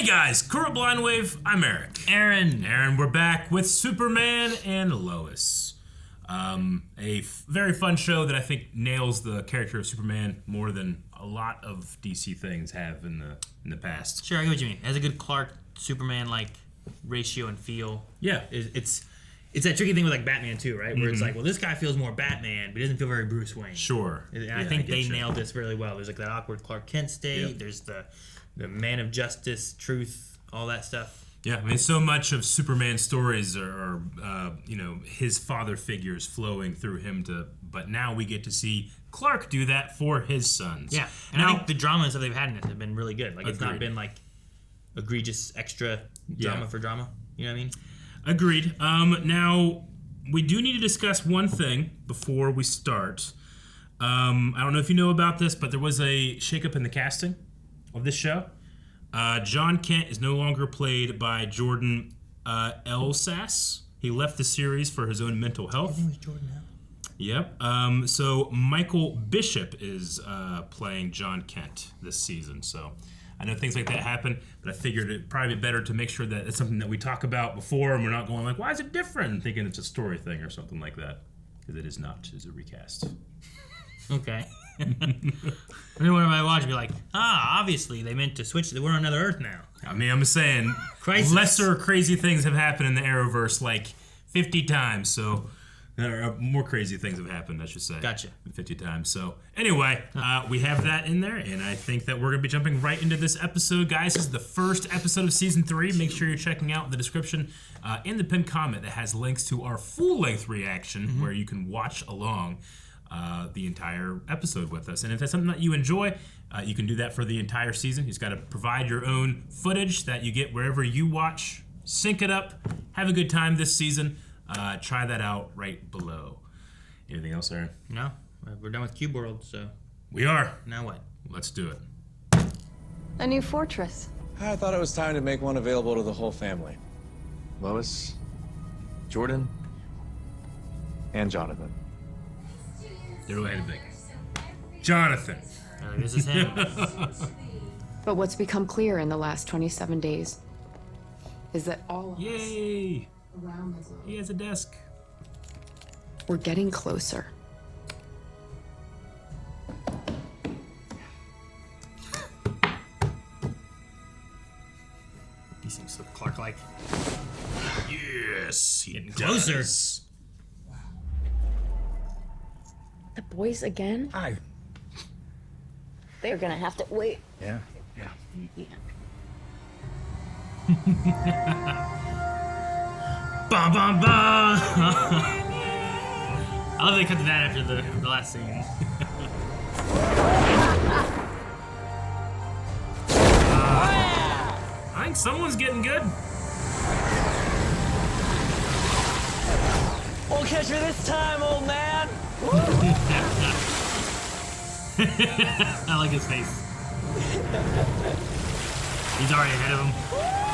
Hey guys, Current Blind Wave, I'm Eric. Aaron, we're back with Superman and Lois. A very fun show that I think nails the character of Superman more than a lot of DC things have in the past. Sure, I get what you mean. It has a good Clark Superman like ratio and feel. Yeah, it's that tricky thing with like Batman too, right? Where it's like, well, this guy feels more Batman, but he doesn't feel very Bruce Wayne. Sure. And I think they nailed this really well. There's like that awkward Clark Kent state. Yep. There's the man of justice, truth, all that stuff. Yeah, I mean, so much of Superman's stories are his father figures flowing through him but now we get to see Clark do that for his sons. Yeah, and I think the drama and stuff they've had in it have been really good. Like, it's not been like egregious extra drama for drama. You know what I mean? Agreed. Now, we do need to discuss one thing before we start. I don't know if you know about this, but there was a shakeup in the casting of this show. John Kent is no longer played by Jordan Elsass. He left the series for his own mental health. His name was Jordan L. Yep. So Michael Bishop is playing John Kent this season. So I know things like that happen, but I figured it'd probably be better to make sure that it's something that we talk about before and we're not going like, why is it different? Thinking it's a story thing or something like that. Because it is not. It's a recast. Okay. Everyone I watch be like, obviously they meant to switch. We're on another Earth now. I mean, I'm saying lesser crazy things have happened in the Arrowverse like 50 times. So more crazy things have happened, I should say. Gotcha. 50 times. So anyway, we have that in there, and I think that we're going to be jumping right into this episode. Guys, this is the first episode of Season 3. Make sure you're checking out the description in the pinned comment that has links to our full-length reaction where you can watch along the entire episode with us. And if that's something that you enjoy, you can do that for the entire season. You just got to provide your own footage that you get wherever you watch. Sync it up. Have a good time this season. Try that out right below. Anything else, Aaron? No. We're done with Cube World, so... We are. Now what? Let's do it. A new fortress. I thought it was time to make one available to the whole family. Lois, Jordan, and Jonathan. They're really big. Jonathan. This is him. But what's become clear in the last 27 days is that all of us Yay! around this He has a desk. we're getting closer. He seems so Clark-like. Yes, he Closer. does. The boys again? Hi. They're gonna have to wait. Yeah. Bum, bum, bum. I love they cut to that after the last scene. I think someone's getting good. Won't catch me this time, old man. I like his face. He's already ahead of him,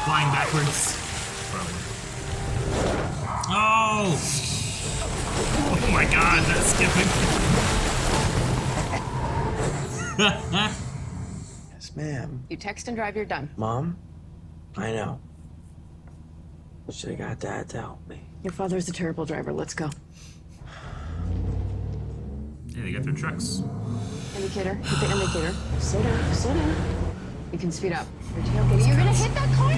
flying backwards. Oh! Oh my God, that's skipping. Yes, ma'am. You text and drive, you're done. Mom? I know. Should've got Dad to help me. Your father's a terrible driver. Let's go. Yeah, they got their trucks. Indicator. Hit the indicator. Slow down. Slow down. You can speed up. Your tailgate. You're gonna hit that car?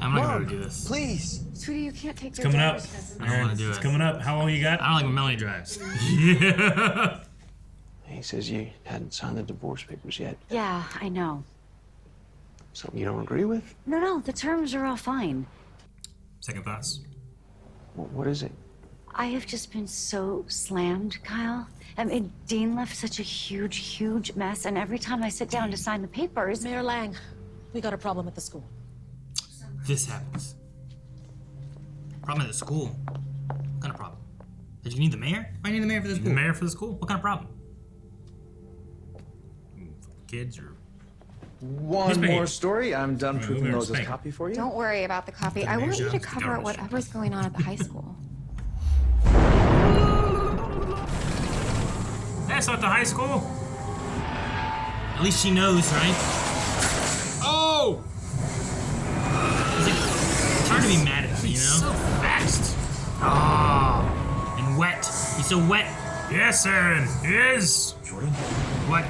I'm not gonna do this. Please. Sweetie, you can't take It's your coming up. driver's license. I don't want to do It's it. coming up. How long you got? I don't like when Melanie drives. Yeah. He says you hadn't signed the divorce papers yet. Yeah, I know. Something you don't agree with? No, the terms are all fine. Second thoughts. What is it? I have just been so slammed, Kyle. I mean, Dean left such a huge mess, and every time I sit down to sign the papers... Mayor Lang, we got a problem at the school. This happens. Problem at the school? What kind of problem? Did you need the mayor? Why do you need the mayor for the school? The mayor for the school? What kind of problem? Kids or... One more story. I'm done proofing we're Lois' Spain. copy for you. Don't worry about the copy. I want you to cover garbage. whatever's going on at the high school. That's not the high school. At least she knows, right? Oh! So fast. Oh, and wet. He's so wet. Yes, Aaron. He is. Jordan? What?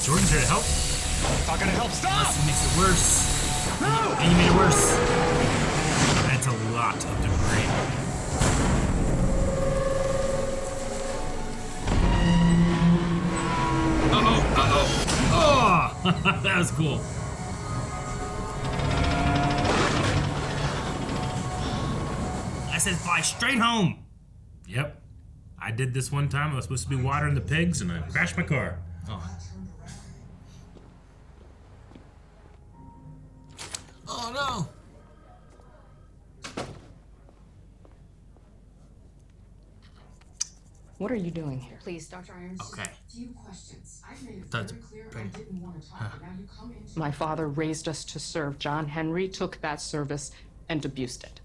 Jordan's here to help. Not gonna help. Stop! Unless he makes it worse. No! And you made it worse. That's a lot of debris. Oh, that was cool. I said fly straight home. Yep. I did this one time. I was supposed to be watering the pigs, and I crashed my car. Oh no. What are you doing here? Please, Dr. Irons. Okay. Few questions. I made it That's very clear I pretty- didn't want to talk. Now you come into My father raised us to serve. John Henry took that service and abused it.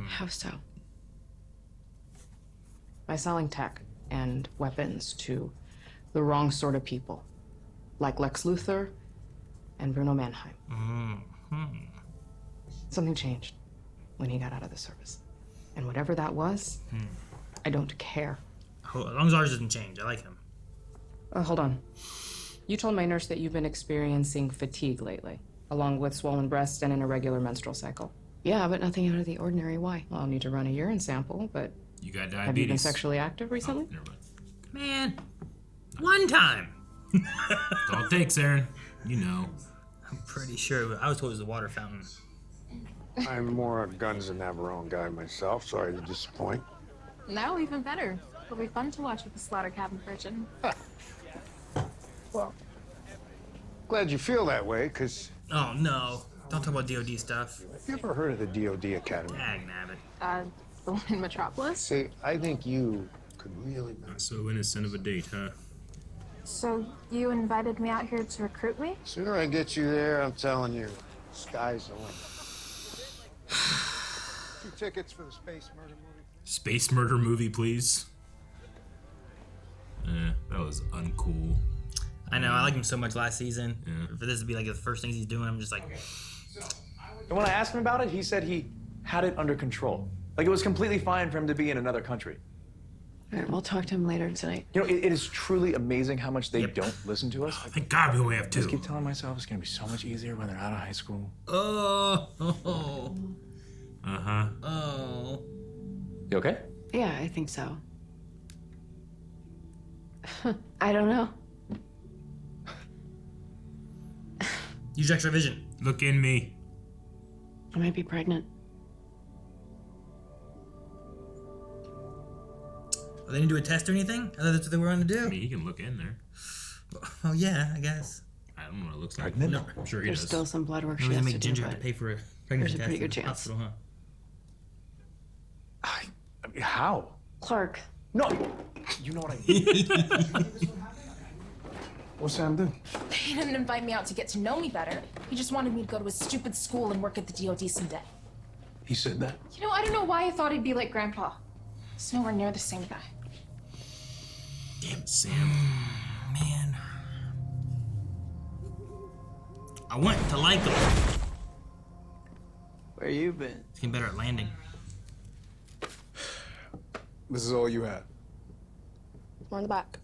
How so? By selling tech and weapons to the wrong sort of people, like Lex Luthor and Bruno Mannheim. Something changed when he got out of the service. And whatever that was, I don't care. As long as ours doesn't change, I like him. Hold on. You told my nurse that you've been experiencing fatigue lately, along with swollen breasts and an irregular menstrual cycle. Yeah, but nothing out of the ordinary. Why? Well, I'll need to run a urine sample, but You got diabetes. have you been sexually active recently? Never mind. Man, one time. That's all it takes, Aaron. You know. I'm pretty sure. I was told it was a water fountain. I'm more a Guns and Navarone guy myself. Sorry to disappoint. No, even better. It'll be fun to watch with the slaughter cabin version. Well, glad you feel that way, because Oh no. Don't talk about DOD stuff. have you ever heard of the DOD Academy? Dag nabbit. The one in Metropolis? See, I think you could really... Not so innocent of a date, huh? So you invited me out here to recruit me? Sooner I get you there, I'm telling you, sky's the limit. 2 tickets for the space murder movie. Space murder movie, please. That was uncool. I know, I liked him so much last season. Yeah. For this to be like the first things he's doing, I'm just like, And when I asked him about it, he said he had it under control. Like it was completely fine for him to be in another country. All right, we'll talk to him later tonight. You know, it is truly amazing how much they Yep. don't listen to us. Thank God we only have I just 2. keep telling myself it's gonna be so much easier when they're out of high school. oh. Uh-huh. Oh. You okay? Yeah, I think so. I don't know. Use extra vision. Look in me. I might be pregnant. They didn't do a test or anything? I thought that's what they were going to I do. mean, he can look in there. Oh yeah, I guess. I don't know what it looks like. Pregnant? No, I'm sure he There's does. still some blood work she Maybe they has make to do, Ginger have but to pay for a pregnancy there's a test pretty in good the chance. hospital, huh? I mean, how? Clark, No, you know what I mean. What's Sam do? He didn't invite me out to get to know me better. He just wanted me to go to his stupid school and work at the DOD someday. He said that? You know, I don't know why I thought he'd be like Grandpa. He's nowhere near the same guy. Damn it, Sam. Man. I want to like him. Where you been? He's getting better at landing. This is all you had. More in the back.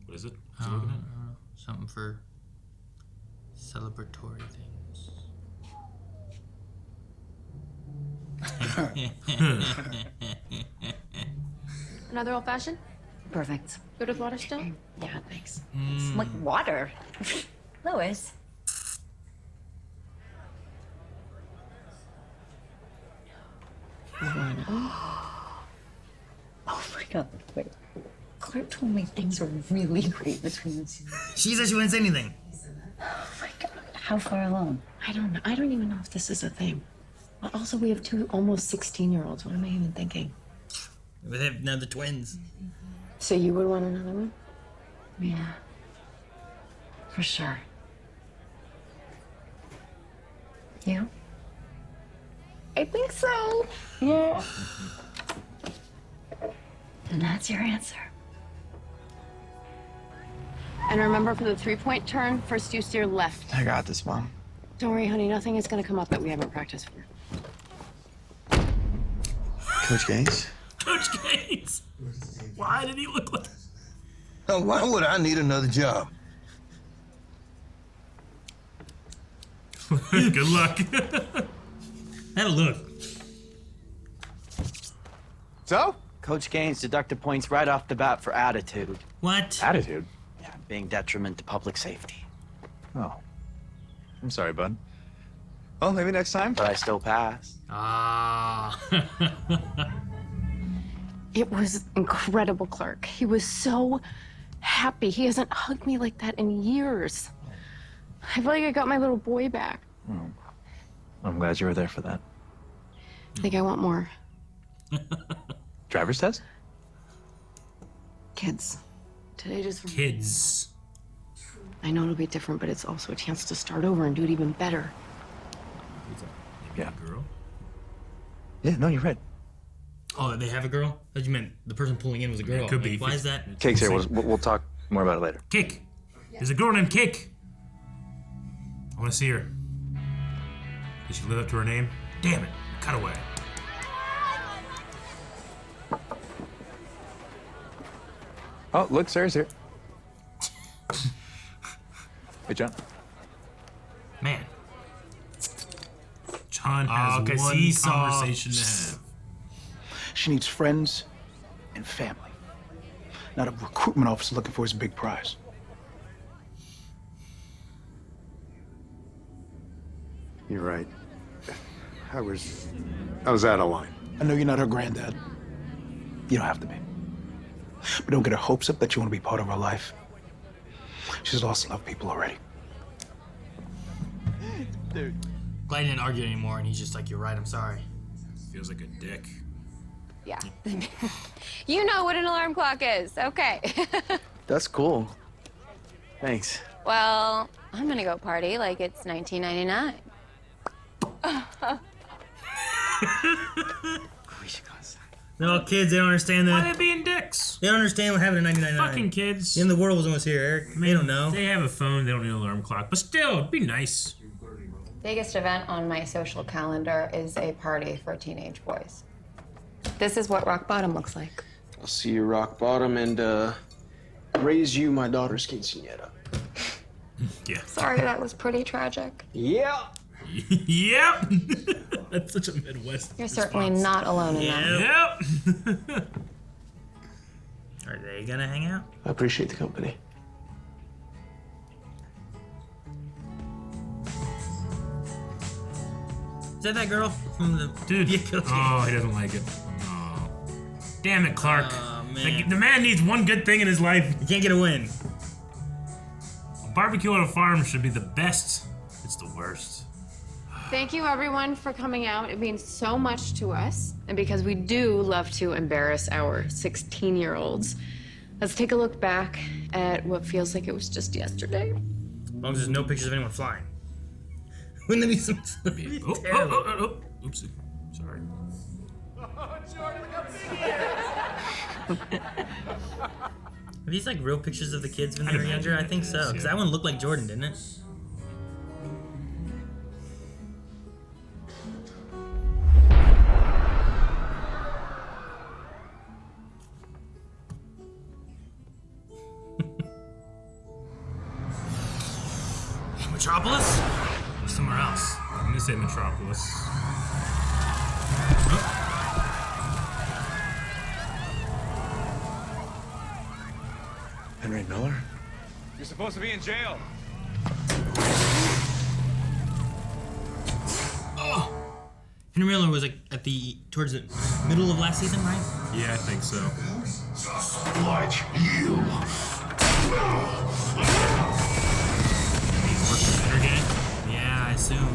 What is it? What's he looking at? Something for celebratory things. Another old fashioned? Perfect. Good with water still? Yeah, thanks. It's like water. Lois. Oh my God. Wait. Claire told me things are really great between the two. She said she wouldn't say anything. Oh my God. How far along? I don't know. I don't even know if this is a thing. But also, we have 2 almost 16-year-olds. What am I even thinking? They have now the twins. so you would want another one? Yeah. For sure. You? I think so. Yeah. And that's your answer. And remember, for the 3-point turn, first you steer left. I got this, Mom. Don't worry, honey. Nothing is going to come up that we haven't practiced for. Coach Gaines? Coach Gaines. Why did he look like? Why would I need another job? Good luck. That'll look. So? Coach Gaines deducted points right off the bat for attitude. What? Attitude? Yeah, being detriment to public safety. Oh. I'm sorry, bud. Well, maybe next time. But I still pass. Ah. It was incredible, Clark. He was so happy. He hasn't hugged me like that in years. I feel like I got my little boy back. Oh. I'm glad you were there for that. I think I want more. Driver's test? Kids. Today just... Kids. I know it'll be different, but it's also a chance to start over and do it even better. Yeah. Girl. Yeah, no, you're right. Oh, they have a girl? I thought you meant the person pulling in was a girl. It could be. Why is that? Cake's here. We'll talk more about it later. Cake. There's a girl named Cake. I want to see her. Did she live up to her name? Damn it. Cut away. Oh, look, Sarah's here. Hey, John. Man. John has one conversation to have. She needs friends and family, not a recruitment officer looking for his big prize. You're right. I was out of line. I know you're not her granddad. You don't have to be. But don't get her hopes up that you want to be part of her life. She's lost enough people already. Dude. Glad he didn't argue anymore, and he's just like, you're right, I'm sorry. Feels like a dick. Yeah. You know what an alarm clock is. Okay. That's cool. Thanks. Well, I'm gonna go party like it's 1999. We should go outside. No, kids, they don't understand that. Why are they being dicks? They don't understand what happened in 1999. Fucking kids. The end of the world was almost here, Eric. They don't know. They have a phone. They don't need an alarm clock. But still, it'd be nice. Biggest event on my social calendar is a party for teenage boys. This is what rock bottom looks like. I'll see you rock bottom and raise you my daughter's quinceañera. Yeah. Sorry, that was pretty tragic. Yeah. Yep. That's such a Midwest. You're certainly not alone in that. Yep. Are they gonna hang out? I appreciate the company. Is that girl from the dude? Yeah, oh, he doesn't like it. Oh. Damn it, Clark. Oh, man. The man needs one good thing in his life. He can't get a win. A barbecue on a farm should be the best. It's the worst. Thank you, everyone, for coming out. It means so much to us. And because we do love to embarrass our 16-year-olds, let's take a look back at what feels like it was just yesterday. As long as there's no pictures of anyone flying. Wouldn't that be some... Oopsie. Sorry. Are these like real pictures of the kids when they were younger? I think so. Because that one looked like Jordan, didn't it? Metropolis? Or somewhere else? I'm gonna say Metropolis. Henry Miller? You're supposed to be in jail. Oh! Henry Miller was like at towards the middle of last season, right? Yeah, I think so. Just like you. Yeah, I assume.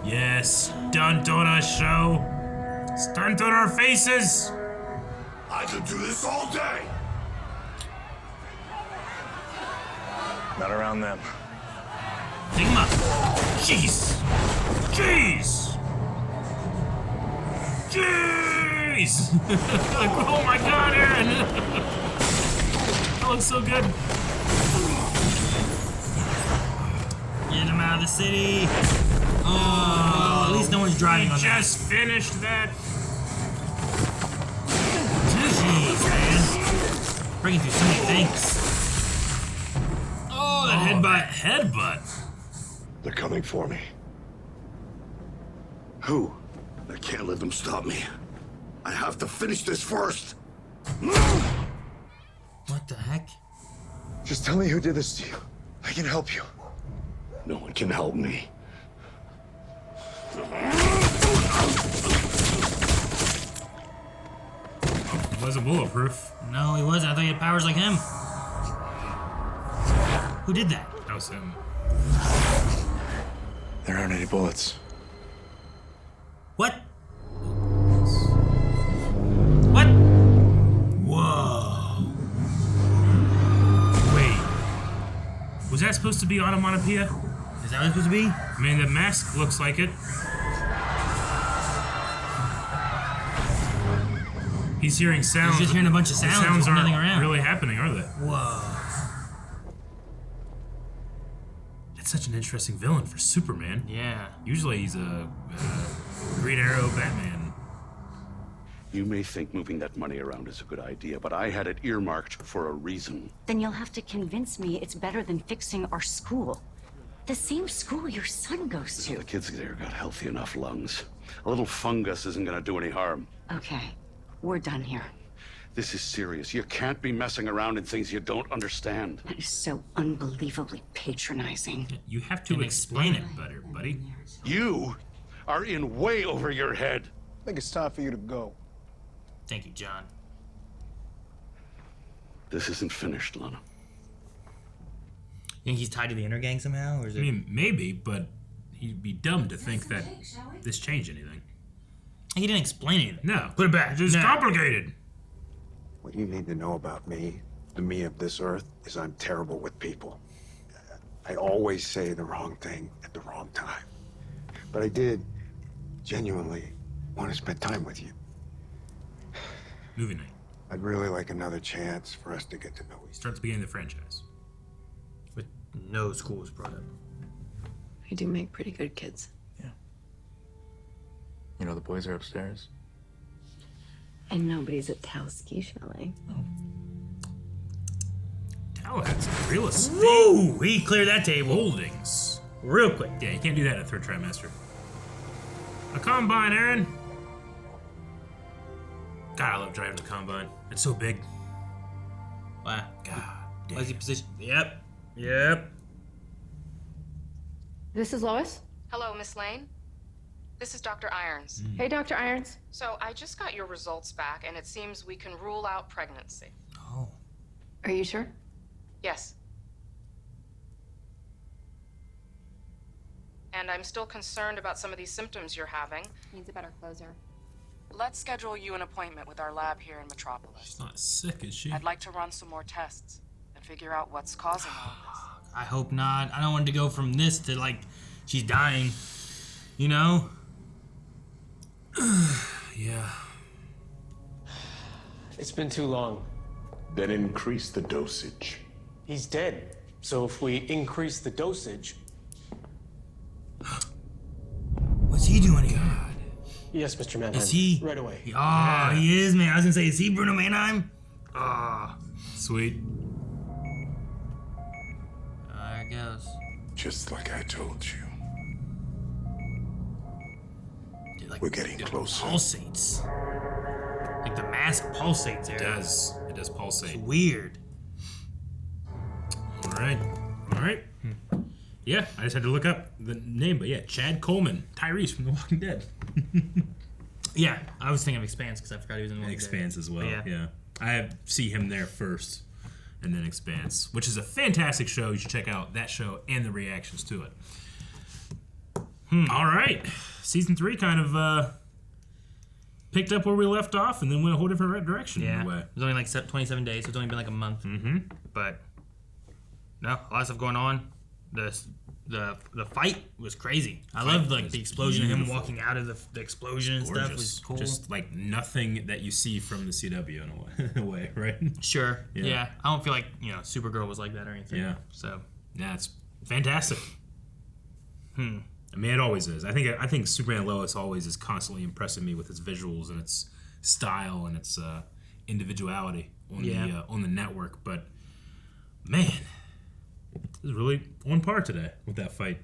Yes, stunt on our show. Stunt on our faces. I could do this all day. Not around them. Take him up. Jeez. Jeez. Jeez. Oh my God, Aaron. That looks so good. Get him out of the city. Oh, least no one's driving on that. Just finished that. Jeez, man. Bringing through so many things. Oh, that headbutt. Headbutt. They're coming for me. Who? I can't let them stop me. I have to finish this first. What the heck? Just tell me who did this to you. I can help you. No one can help me. He wasn't bulletproof. No, he wasn't. I thought he had powers like him. Who did that? That was him. There aren't any bullets. What? What? Whoa. Wait. Was that supposed to be Onomatopoeia? Is that what it's supposed to be? I mean, the mask looks like it. He's hearing sounds. He's just hearing a bunch of sounds. The sounds There's nothing aren't around. really happening, are they? Whoa. That's such an interesting villain for Superman. Yeah. Usually he's a Green Arrow Batman. You may think moving that money around is a good idea, but I had it earmarked for a reason. Then you'll have to convince me it's better than fixing our school. The same school your son goes to. The kids there got healthy enough lungs. A little fungus isn't gonna do any harm. Okay, we're done here. This is serious. You can't be messing around in things you don't understand. That is so unbelievably patronizing. You have to explain it better, buddy. You are in way over your head. I think it's time for you to go. Thank you, John. This isn't finished, Lana. You think he's tied to the inner gang somehow, or is it? I mean, maybe, but he'd be dumb to think that this changed anything. He didn't explain anything. No. Put it back. It's just complicated. What you need to know about me, the me of this earth, is I'm terrible with people. I always say the wrong thing at the wrong time. But I did genuinely want to spend time with you. Movie night. I'd really like another chance for us to get to know each other. Start the beginning of the franchise. With no schools brought up. You do make pretty good kids. You know, the boys are upstairs. And nobody's at Tal's ski chalet. Tal had some real estate. Whoa! He cleared that table. Holdings. Real quick. Yeah, you can't do that in a third trimester. A combine, Aaron. God, I love driving the combine. It's so big. Wow. God damn. Why is he positioned? Yep. Yep. This is Lois. Hello, Miss Lane. This is Dr. Irons. Hey, Dr. Irons. So I just got your results back, and it seems we can rule out pregnancy. Oh. Are you sure? Yes. And I'm still concerned about some of these symptoms you're having. Needs a better closer. Let's schedule you an appointment with our lab here in Metropolis. She's not sick, is she? I'd like to run some more tests and figure out what's causing all of this. I hope not. I don't want it to go from this to like she's dying. You know? Yeah. It's been too long. Then increase the dosage. He's dead. So if we increase the dosage... What's he doing here? Yes, Mr. Mannheim. Is he? Right away. Oh, he is, man. I was gonna say, is he Bruno Mannheim? Ah. Sweet. There it goes. Just like I told you. Dude, like, We're getting closer. Pulsates. Like the mask pulsates there. It does. It does It's pulsate. weird. All right. All right. Yeah, I just had to look up the name, but yeah, Chad Coleman, Tyrese from The Walking Dead. Yeah, I was thinking of Expanse because I forgot he was in the Walking Expanse Dead. as well. But Yeah. I see him there first, and then Expanse, which is a fantastic show. You should check out that show and the reactions to it. All right, season 3 kind of picked up where we left off, and then went a whole different direction. Yeah, In a way. it was only like 27 days, so it's only been like a month. Mm-hmm. But no, a lot of stuff going on. The fight was crazy. I loved like the explosion of him beautiful. walking out of the explosion and stuff was cool. Just like nothing that you see from the CW in a way, right? Sure. Yeah. Yeah. I don't feel like, Supergirl was like that or anything. Yeah. So Yeah, it's fantastic. I mean, it always is. I think Superman Lois always is constantly impressing me with its visuals and its style and its individuality on the network. But man, it was really on par today with that fight.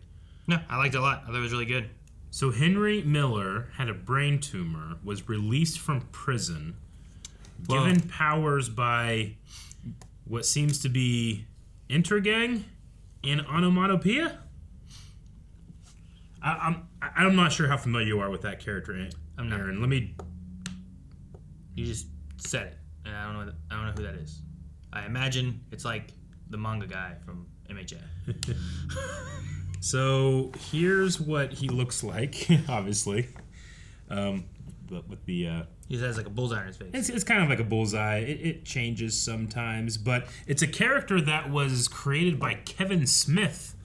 No, I liked it a lot. I thought it was really good. So Henry Miller had a brain tumor, was released from prison, given powers by what seems to be Intergang and Onomatopoeia. I'm not sure how familiar you are with that character, I'm not. Aaron. Let me. You just said it, and I don't know who that is. I imagine it's like the manga guy from MHA. So here's what he looks like, obviously. But with the he has like a bullseye on his face. It's kind of like a bullseye. It changes sometimes, but it's a character that was created by Kevin Smith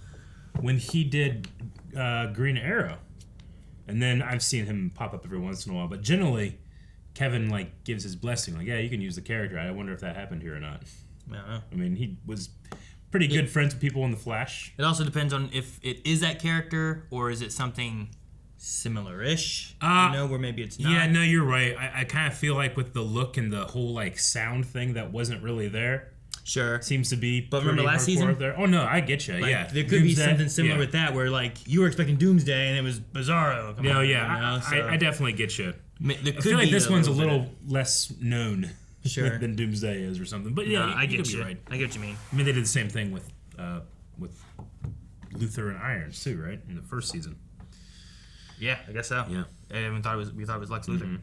when he did Green Arrow, and then I've seen him pop up every once in a while. But generally, Kevin like gives his blessing, like, yeah, you can use the character. I wonder if that happened here or not. I don't know. I mean, he was pretty good friends with people in the Flash. It also depends on if it is that character or is it something similar-ish, where maybe it's not. Yeah, no, you're right. I kind of feel like with the look and the whole like sound thing that wasn't really there. Sure. Seems to be. But remember last season? There. Oh no, I get you. Like, yeah, there could be something similar with that, where like you were expecting Doomsday and it was Bizarro. I definitely get you. There I could feel like be this a one's a little little less known than Doomsday is or something. But yeah, I get you. you. Right. I get what you mean. I mean, they did the same thing with Luther and Irons too, right? In the first season. Yeah, I guess so. Yeah. We thought it was Lex Luthor.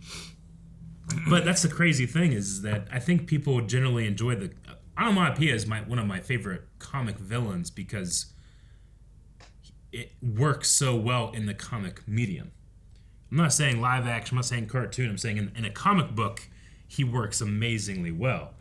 But that's the crazy thing is that I think people generally enjoy the Onomatopoeia is one of my favorite comic villains because it works so well in the comic medium. I'm not saying live action, I'm not saying cartoon, I'm saying in a comic book, he works amazingly well.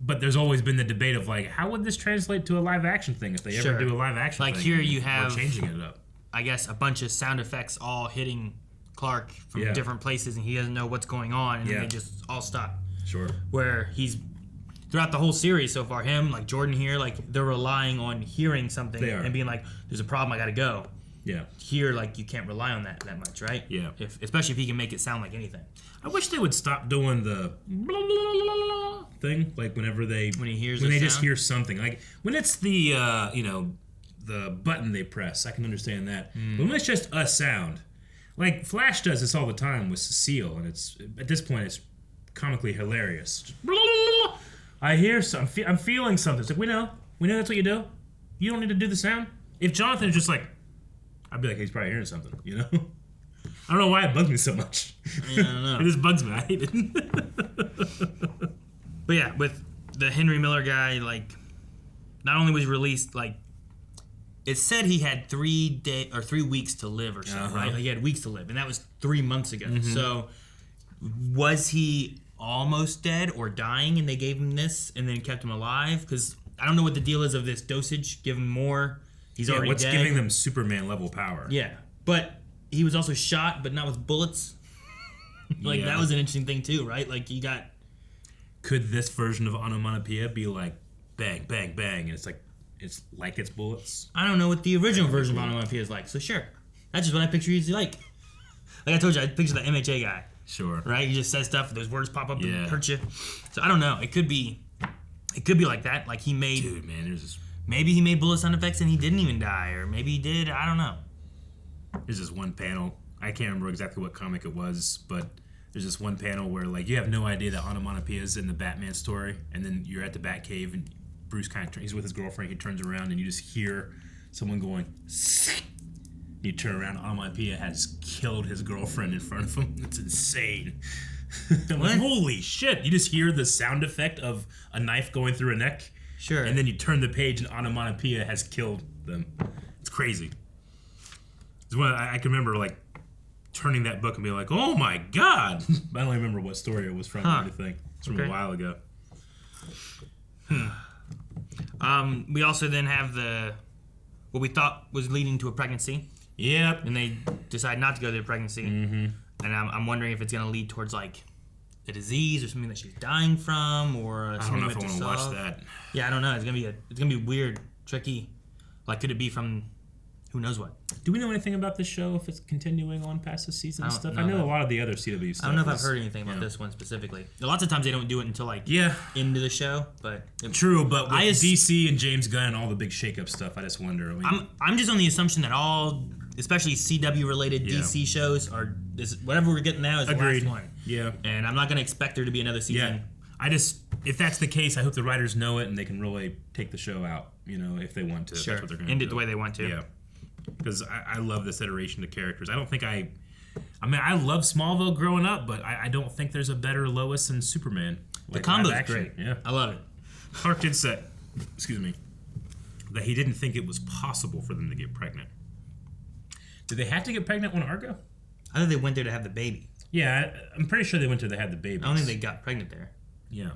But there's always been the debate of like, how would this translate to a live action thing if they ever do a live action thing? Like here you have changing it up. I guess a bunch of sound effects all hitting Clark from different places and he doesn't know what's going on and then they just all stop. Sure. Where he's throughout the whole series so far, him, like Jordan here, like they're relying on hearing something and being like, there's a problem, I gotta go. Yeah. Here, like, you can't rely on that much, right? Yeah. Especially if he can make it sound like anything. I wish they would stop doing the blah, blah, blah, blah, blah thing, like whenever they just hear something. Like when it's the the button they press, I can understand that. But when it's just a sound, like Flash does this all the time with Cecile, and it's at this point it's comically hilarious. Just blah, blah, blah. I hear some. I'm feeling something. It's like we know that's what you do. You don't need to do the sound. If Jonathan is just like, I'd be like, he's probably hearing something, you know? I don't know why it bugs me so much. Yeah, I don't know. It just bugs me. I hate it. But yeah, with the Henry Miller guy, like, not only was he released, like, it said he had 3 weeks to live or something, right? Like, he had weeks to live, and that was 3 months ago. So, was he almost dead or dying, and they gave him this and then kept him alive? Because I don't know what the deal is of this dosage. Give him more. He's already what's dead. giving them Superman level power? Yeah, but he was also shot, but not with bullets. Like that was an interesting thing too, right? Like you got. Could this version of Onomatopoeia be like bang, bang, bang, and it's like it's bullets? I don't know what the original version of Onomatopoeia is like, so sure. That's just what I picture you like. Like I told you, I picture the MHA guy. Sure. Right? He just says stuff, those words pop up and hurt you. So I don't know. It could be like that. Like he made. Dude, man, there's this. Maybe he made bullet sound effects and he didn't even die, or maybe he did. I don't know. There's this one panel. I can't remember exactly what comic it was, but there's this one panel where like you have no idea that Onomatopoeia is in the Batman story, and then you're at the Batcave and Bruce he's with his girlfriend. He turns around and you just hear someone going. You turn around, Onomatopoeia has killed his girlfriend in front of him. It's insane. I'm like, holy shit! You just hear the sound effect of a knife going through a neck. Sure. And then you turn the page and Onomatopoeia has killed them. It's crazy. It's one I can remember like turning that book and being like, oh my god! I don't remember what story it was from or anything. It's from a while ago. We also then have what we thought was leading to a pregnancy. Yep. And they decide not to go to the pregnancy. And I'm wondering if it's going to lead towards like a disease or something that she's dying from, or I don't know if I want to watch that. Yeah, I don't know. It's gonna be weird, tricky. Like, could it be from who knows what. Do we know anything about this show, if it's continuing on past the season and stuff? I know know that. a lot of the other CW stuff. I don't know if I've heard anything about this one specifically. Lots of times they don't do it until like into the show, but True, but with DC and James Gunn and all the big shakeup stuff, I just wonder. I mean, I'm just on the assumption that all, especially CW related DC shows, whatever we're getting now is the last one. Yeah, and I'm not going to expect there to be another season. Yeah. If that's the case, I hope the writers know it and they can really take the show out. If they want to, Sure. that's what they're going to End do. it the way they want to. Yeah, because I love this iteration of characters. I love Smallville growing up, but I don't think there's a better Lois and Superman. The combo's live action. great. Yeah, I love it. Clark did say, that he didn't think it was possible for them to get pregnant. Did they have to get pregnant on Argo? I think they went there to have the baby. Yeah, I'm pretty sure they went there to have the baby. I don't think they got pregnant there. Yeah.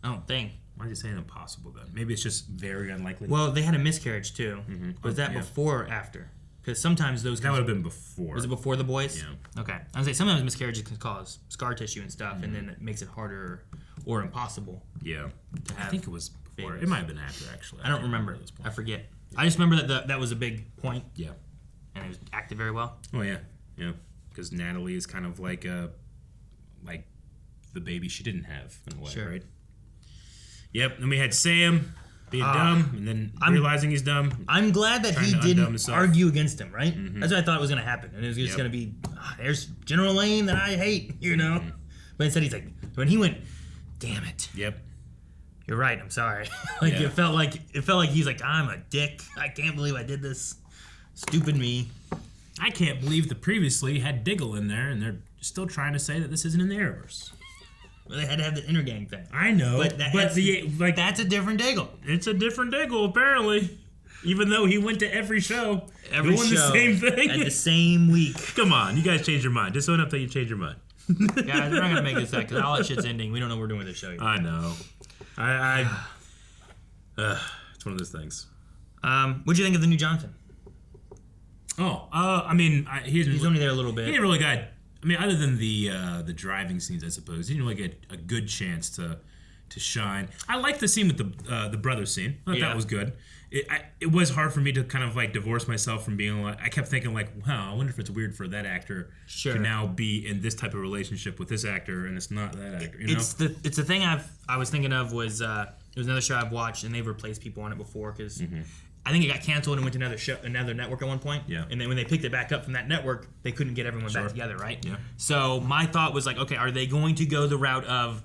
I don't think. Why are you saying impossible then? Maybe it's just very unlikely. Well, they had a miscarriage too. Was that Yeah. before or after? Because sometimes those That would have been before. Was it before the boys? Yeah. Okay. I was say sometimes miscarriages can cause scar tissue and stuff, and then it makes it harder or impossible. Yeah. To have I think it was before. babies. It might have been after, actually. I don't remember. I forget. I just remember that that was a big point. Yeah. And it was acted very well. Oh yeah, yeah. Because Natalie is kind of like the baby she didn't have in a way, Sure. right? Yep. And we had Sam being dumb, and then realizing he's dumb. I'm glad that trying he to undo didn't himself. argue against him, right? That's what I thought was going to happen. And it was just Yep. going to be, there's General Lane that I hate, But instead he's like, when he went, damn it. Yep. You're right, I'm sorry. It felt like he's like, I'm a dick. I can't believe I did this. Stupid me. I can't believe the previously had Diggle in there, and they're still trying to say that this isn't in the Arrowverse. Well, they had to have the intergang thing. I know, but that's a different Diggle. It's a different Diggle, apparently. Even though he went to every show, Every doing show the same thing at the same week. Come on, you guys changed your mind. Just own up that you changed your mind. Guys, we're not gonna make this that because all that shit's ending. We don't know what we're doing with this show yet. I know. It's one of those things. What'd you think of the new Jonathan? He's only there a little bit. He didn't really got. Other than the driving scenes, I suppose he didn't really get a good chance to shine. I liked the scene with the brother scene. I thought that was good. It was hard for me to kind of like divorce myself from being like. I kept thinking like, wow, I wonder if it's weird for that actor to now be in this type of relationship with this actor, and it's not that actor. It's the thing I was thinking of was it was another show I've watched, and they've replaced people on it before because. I think it got canceled and went to another network at one point. Yeah. And then when they picked it back up from that network, they couldn't get everyone back together, right? Yeah. So my thought was like, okay, are they going to go the route of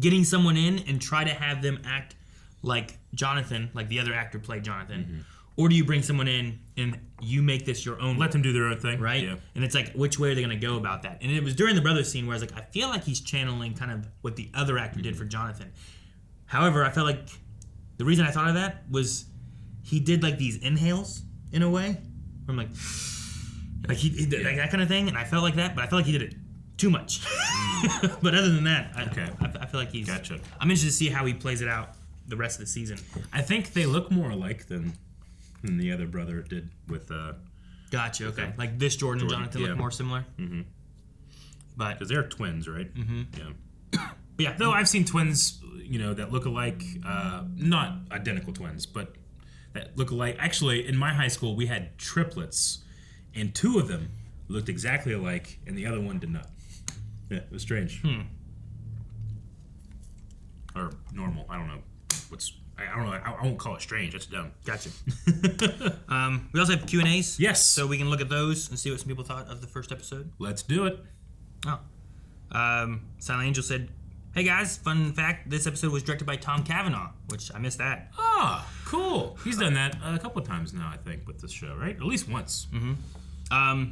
getting someone in and try to have them act like Jonathan, like the other actor played Jonathan? Or do you bring someone in and you make this your own? Let them do their own thing. Right? Yeah. And it's like, which way are they going to go about that? And it was during the brothers scene where I was like, I feel like he's channeling kind of what the other actor did for Jonathan. However, I felt like the reason I thought of that was he did like these inhales in a way. Where I'm like he did like that kind of thing, and I felt like that, but I felt like he did it too much. But other than that, I feel like he's. Gotcha. I'm interested to see how he plays it out the rest of the season. I think they look more alike than the other brother did with. Gotcha. Okay. Like this Jordan and Jonathan look more similar. Mm-hmm. But because they're twins, right? Mm-hmm. Yeah. But yeah. Though I've seen twins, that look alike. Not identical twins, but. That look alike. Actually, in my high school, we had triplets, and two of them looked exactly alike, and the other one did not. Yeah, it was strange. Or normal. I don't know. I don't know. I won't call it strange. That's dumb. Gotcha. We also have Q&As. Yes. So we can look at those and see what some people thought of the first episode. Let's do it. Silent Angel said, hey guys, fun fact, this episode was directed by Tom Cavanagh, which I missed that. Ah, cool. He's done that a couple of times now, I think, with this show, right? At least once.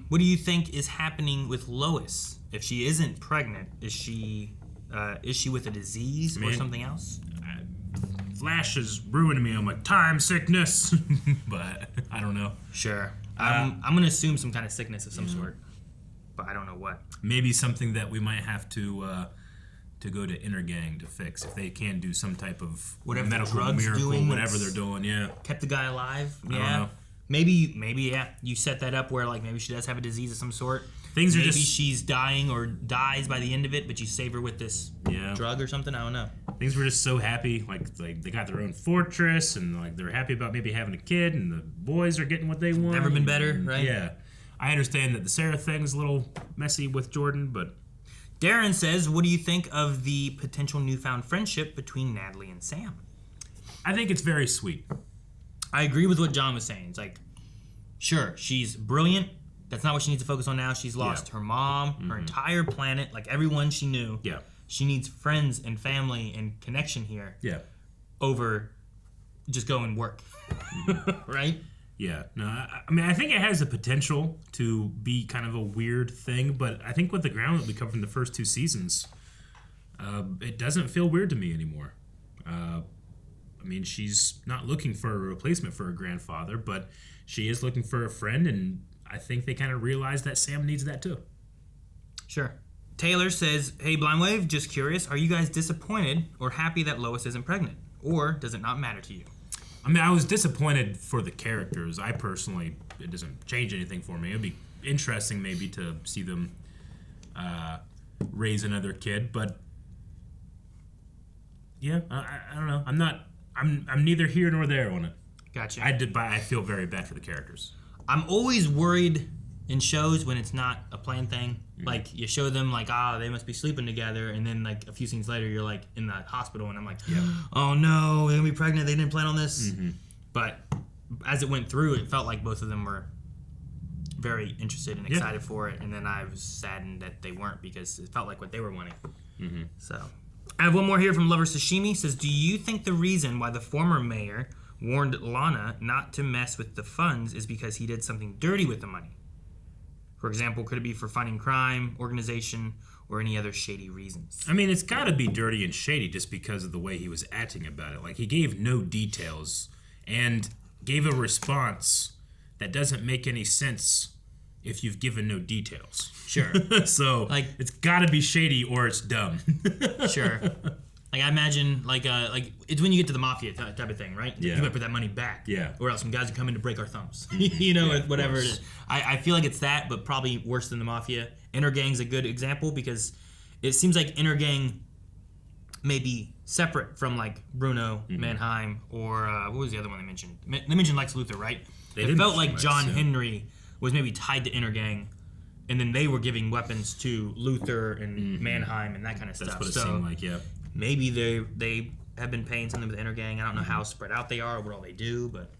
What do you think is happening with Lois? If she isn't pregnant, is she with a disease or something else? Flash is ruining me. I'm like, time sickness. But I don't know. Sure. I'm going to assume some kind of sickness of some sort, but I don't know what. Maybe something that we might have to go to Intergang to fix if they can do some type of whatever medical drugs miracle, doing whatever they're doing. Yeah, kept the guy alive. I don't know. Maybe you set that up where like maybe she does have a disease of some sort. Things are maybe just she's dying or dies by the end of it, but you save her with this drug or something. I don't know. Things were just so happy, like they got their own fortress, and like they're happy about maybe having a kid, and the boys are getting what they want. Never been better, right? Yeah, I understand that the Sarah thing's a little messy with Jordan, but Darren says, "What do you think of the potential newfound friendship between Natalie and Sam?" I think it's very sweet. I agree with what John was saying. It's like, sure, she's brilliant. That's not what she needs to focus on now. She's lost her mom, her entire planet, like everyone she knew. Yeah. She needs friends and family and connection here. Yeah. Over just go and work. Right? Yeah. No, I mean, I think it has the potential to be kind of a weird thing, but I think with the ground that we covered in the first 2 seasons, it doesn't feel weird to me anymore. I mean, she's not looking for a replacement for her grandfather, but she is looking for a friend, and I think they kind of realize that Sam needs that too. Sure. Taylor says, "Hey, Blind Wave, just curious, are you guys disappointed or happy that Lois isn't pregnant? Or does it not matter to you?" I mean, I was disappointed for the characters. I personally, it doesn't change anything for me. It'd be interesting maybe to see them raise another kid, but yeah, I don't know. I'm neither here nor there on it. Gotcha. I feel very bad for the characters. I'm always worried in shows when it's not a planned thing. Like, you show them, like, they must be sleeping together, and then, like, a few scenes later, you're, like, in the hospital, and I'm like, oh, no, they're going to be pregnant, they didn't plan on this. But as it went through, it felt like both of them were very interested and excited for it, and then I was saddened that they weren't because it felt like what they were wanting. So, I have one more here from Lover Sashimi. Says, do you think the reason why the former mayor warned Lana not to mess with the funds is because he did something dirty with the money? For example, could it be for fighting crime, organization, or any other shady reasons? I mean, it's got to be dirty and shady just because of the way he was acting about it. Like, he gave no details and gave a response that doesn't make any sense if you've given no details. Sure. So, like, it's got to be shady or it's dumb. Sure. Like, I imagine, like it's when you get to the mafia type of thing, right? Yeah. You better put that money back. Yeah. Or else some guys are coming to break our thumbs. You know, whatever it is. I feel like it's that, but probably worse than the mafia. Intergang's a good example because it seems like Intergang may be separate from, like, Bruno, Mannheim, or what was the other one they mentioned? They mentioned Lex Luthor, right? It felt like John Henry was maybe tied to Intergang, and then they were giving weapons to Luthor and Mannheim and that kind of stuff. That's what it seemed like, yeah. Maybe they have been paying something with Intergang. I don't know how spread out they are or what all they do, but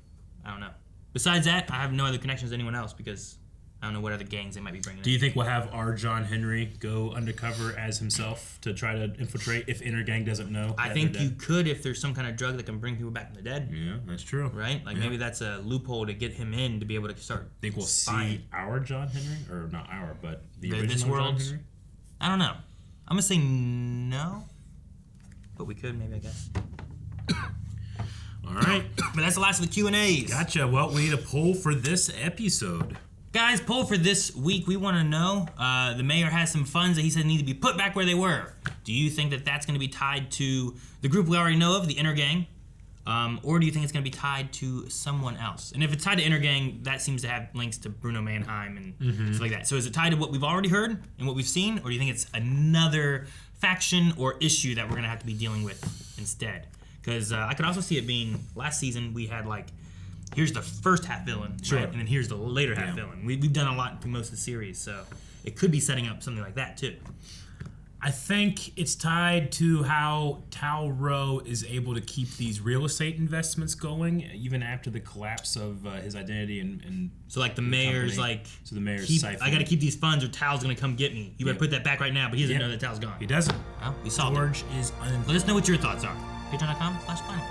I don't know. Besides that, I have no other connections to anyone else because I don't know what other gangs they might be bringing in. Do you think we'll have our John Henry go undercover as himself to try to infiltrate if Intergang doesn't know? I think you could if there's some kind of drug that can bring people back from the dead. Yeah, that's true. Right? Like, maybe that's a loophole to get him in to be able to start Think we'll spying. see our John Henry? Or not our, but the original this John world's? Henry? I don't know. I'm going to say no. But we could, maybe, I guess. All right. But that's the last of the Q&As. Gotcha. Well, we need a poll for this episode. Guys, poll for this week. We want to know, the mayor has some funds that he said need to be put back where they were. Do you think that that's going to be tied to the group we already know of, the Intergang? Or do you think it's going to be tied to someone else? And if it's tied to Intergang, that seems to have links to Bruno Mannheim and stuff like that. So is it tied to what we've already heard and what we've seen? Or do you think it's another faction or issue that we're going to have to be dealing with instead? Because I could also see it being, last season we had, like, here's the first half villain, right? And then here's the later half villain. We've done a lot through most of the series, so it could be setting up something like that too. I think it's tied to how Tal-Ro is able to keep these real estate investments going even after the collapse of his identity and so, like, the mayor's company. Like, so the mayor's I got to keep these funds or Tal's going to come get me. You better put that back right now, but he doesn't know that Tal's gone. He doesn't. Well, we solved George it. is unemployed. Let us know what your thoughts are. Patreon.com/Blind.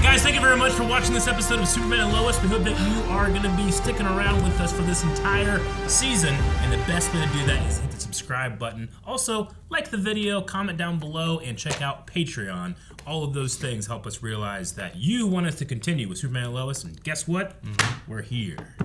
Guys, thank you very much for watching this episode of Superman and Lois. We hope that you are going to be sticking around with us for this entire season. And the best way to do that is hit the subscribe button. Also, like the video, comment down below, and check out Patreon. All of those things help us realize that you want us to continue with Superman and Lois. And guess what? We're here.